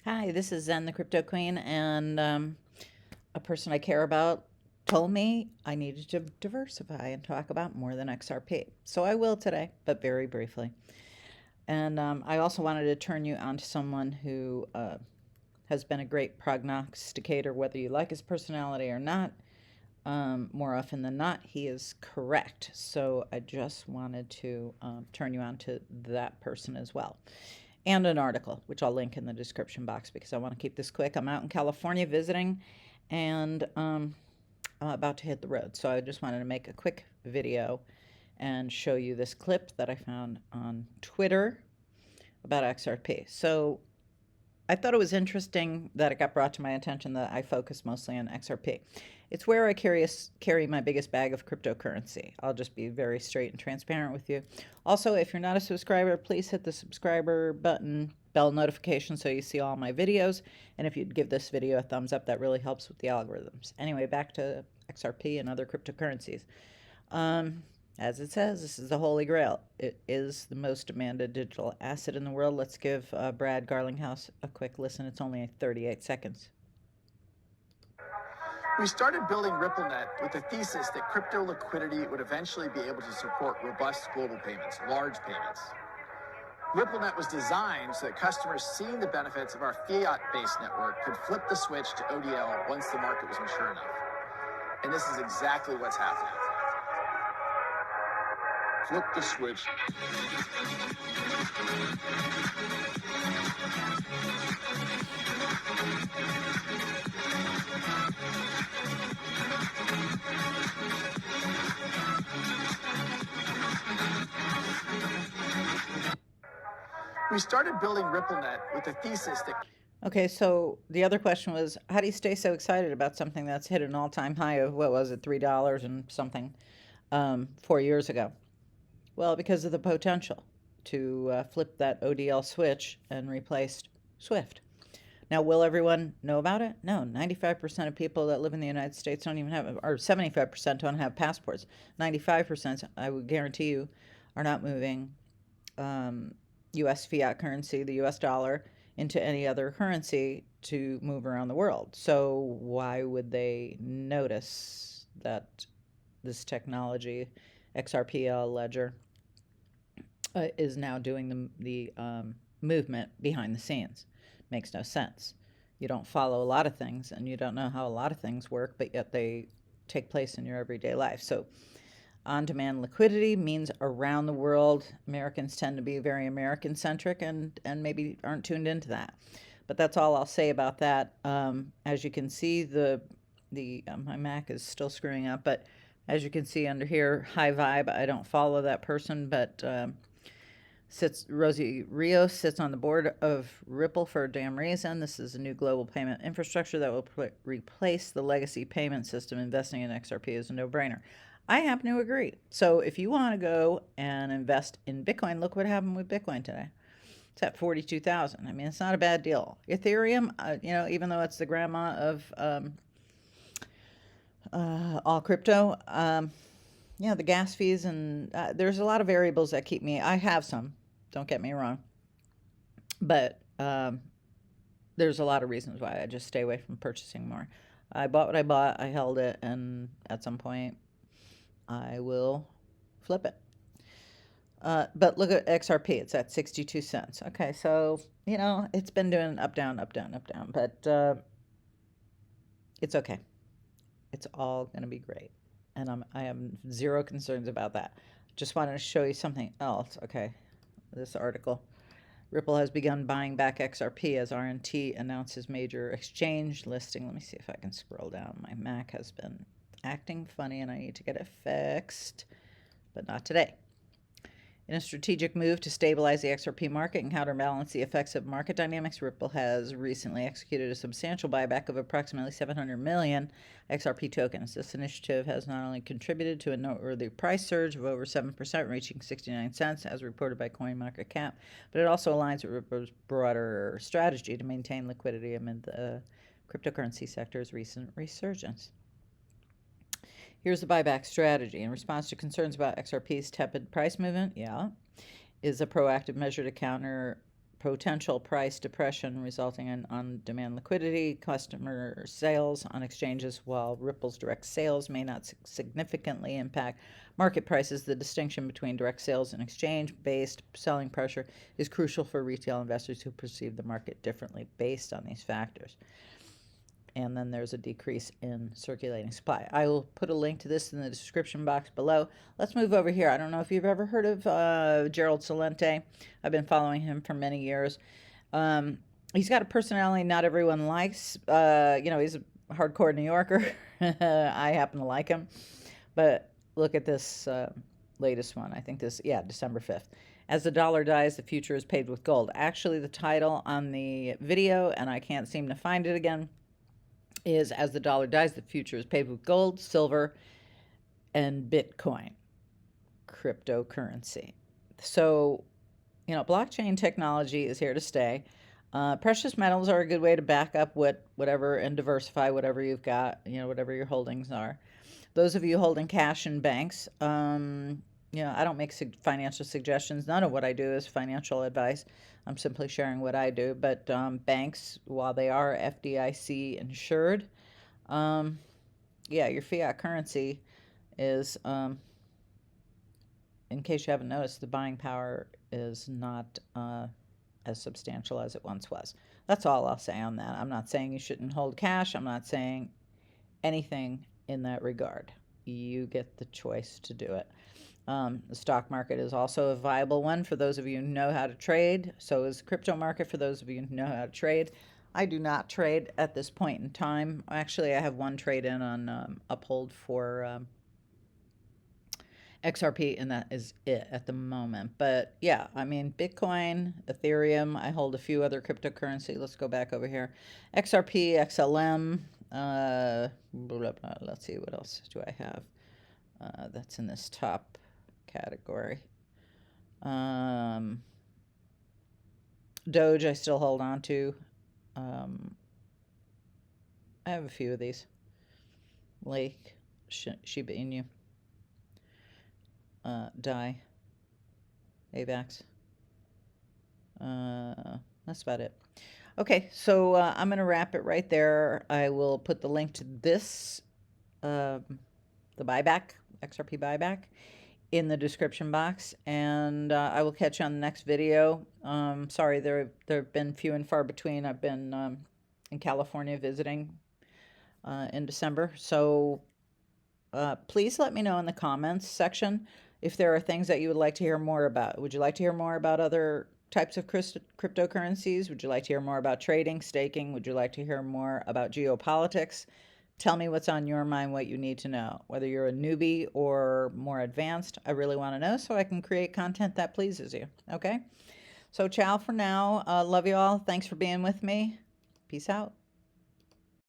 Hi, this is Zen, the Crypto Queen, and a person I care about told me I needed to diversify and talk about more than XRP. So I will today, but very briefly. And I also wanted to turn you on to someone who has been a great prognosticator, whether you like his personality or not. More often than not, he is correct. So I just wanted to turn you on to that person as well. And an article, which I'll link in the description box because I want to keep this quick. I'm out in California visiting, and I'm about to hit the road. So I just wanted to make a quick video and show you this clip that I found on Twitter about XRP. So I thought it was interesting that it got brought to my attention that I focus mostly on XRP. It's where I carry my biggest bag of cryptocurrency. I'll just be very straight and transparent with you. Also, if you're not a subscriber, please hit the subscriber button, bell notification so you see all my videos. And if you'd give this video a thumbs up, that really helps with the algorithms. Anyway, back to XRP and other cryptocurrencies. As it says, this is the Holy Grail. It is the most demanded digital asset in the world. Let's give Brad Garlinghouse a quick listen. It's only 38 seconds. We started building RippleNet with the thesis that crypto liquidity would eventually be able to support robust global payments, large payments. RippleNet was designed so that customers seeing the benefits of our fiat-based network could flip the switch to ODL once the market was mature enough. And this is exactly what's happening. Flip the switch. We started building RippleNet with the thesis that... Okay, so the other question was, how do you stay so excited about something that's hit an all-time high of, what was it, $3 and something 4 years ago? Well, because of the potential to flip that ODL switch and replace SWIFT. Now, will everyone know about it? No, 95% of people that live in the United States don't even have, or 75% don't have passports. 95%, I would guarantee you, are not moving U.S. fiat currency, the U.S. dollar, into any other currency to move around the world. So why would they notice that this technology, XRPL ledger, is now doing the movement behind the scenes? Makes no sense. You don't follow a lot of things, and you don't know how a lot of things work, but yet they take place in your everyday life. So on-demand liquidity means around the world. Americans tend to be very American-centric and maybe aren't tuned into that. But that's all I'll say about that. As you can see, my Mac is still screwing up, but as you can see under here, high vibe. I don't follow that person, but Rosie Rios sits on the board of Ripple for a damn reason. This is a new global payment infrastructure that will replace the legacy payment system. Investing in XRP is a no-brainer. I happen to agree. So if you want to go and invest in Bitcoin, look what happened with Bitcoin today. It's at 42,000. I mean, it's not a bad deal. Ethereum, even though it's the grandma of all crypto, the gas fees and there's a lot of variables that keep me. I have some, don't get me wrong, but there's a lot of reasons why I just stay away from purchasing more. I bought what I bought, I held it, and at some point I will flip it. But look at XRP, it's at 62 cents. Okay, so, it's been doing up, down, but it's okay. It's all going to be great. And I have zero concerns about that. Just wanted to show you something else. Okay, this article. Ripple has begun buying back XRP as RNT announces major exchange listing. Let me see if I can scroll down. My Mac has been acting funny and I need to get it fixed, but not today. In a strategic move to stabilize the XRP market and counterbalance the effects of market dynamics, Ripple has recently executed a substantial buyback of approximately 700 million XRP tokens. This initiative has not only contributed to a noteworthy price surge of over 7%, reaching 69 cents, as reported by CoinMarketCap, but it also aligns with Ripple's broader strategy to maintain liquidity amid the cryptocurrency sector's recent resurgence. Here's the buyback strategy. In response to concerns about XRP's tepid price movement, is a proactive measure to counter potential price depression resulting in on-demand liquidity, customer sales on exchanges, while Ripple's direct sales may not significantly impact market prices. The distinction between direct sales and exchange-based selling pressure is crucial for retail investors who perceive the market differently based on these factors. And then there's a decrease in circulating supply. I will put a link to this in the description box below. Let's move over here. I don't know if you've ever heard of Gerald Celente. I've been following him for many years. He's got a personality not everyone likes. He's a hardcore New Yorker. I happen to like him. But look at this latest one. I think December 5th. As the dollar dies, the future is paved with gold. Actually, the title on the video, and I can't seem to find it again, is As the Dollar Dies, the Future is Paved with Gold, Silver, and Bitcoin, cryptocurrency. So, blockchain technology is here to stay. Precious metals are a good way to back up whatever and diversify whatever you've got, whatever your holdings are. Those of you holding cash in banks, I don't make financial suggestions. None of what I do is financial advice. I'm simply sharing what I do. But banks, while they are FDIC insured, your fiat currency is, in case you haven't noticed, the buying power is not as substantial as it once was. That's all I'll say on that. I'm not saying you shouldn't hold cash. I'm not saying anything in that regard. You get the choice to do it. The stock market is also a viable one for those of you who know how to trade. So is the crypto market for those of you who know how to trade. I do not trade at this point in time. Actually, I have one trade in on UPHOLD for XRP, and that is it at the moment. But yeah, Bitcoin, Ethereum, I hold a few other cryptocurrency. Let's go back over here. XRP, XLM, let's see, what else do I have that's in this top category. Doge I still hold on to. I have a few of these. Lake, Shiba Inu, DAI, AVAX. That's about it. Okay, so I'm going to wrap it right there. I will put the link to this, the buyback, XRP buyback, in the description box, and I will catch you on the next video. Sorry, there have been few and far between. I've been in California visiting in December, so please let me know in the comments section if there are things that you would like to hear more about. Would you like to hear more about other types of cryptocurrencies? Would you like to hear more about trading, staking? Would you like to hear more about geopolitics? Tell me what's on your mind, what you need to know. Whether you're a newbie or more advanced, I really want to know so I can create content that pleases you. Okay? So ciao for now. Love you all. Thanks for being with me. Peace out.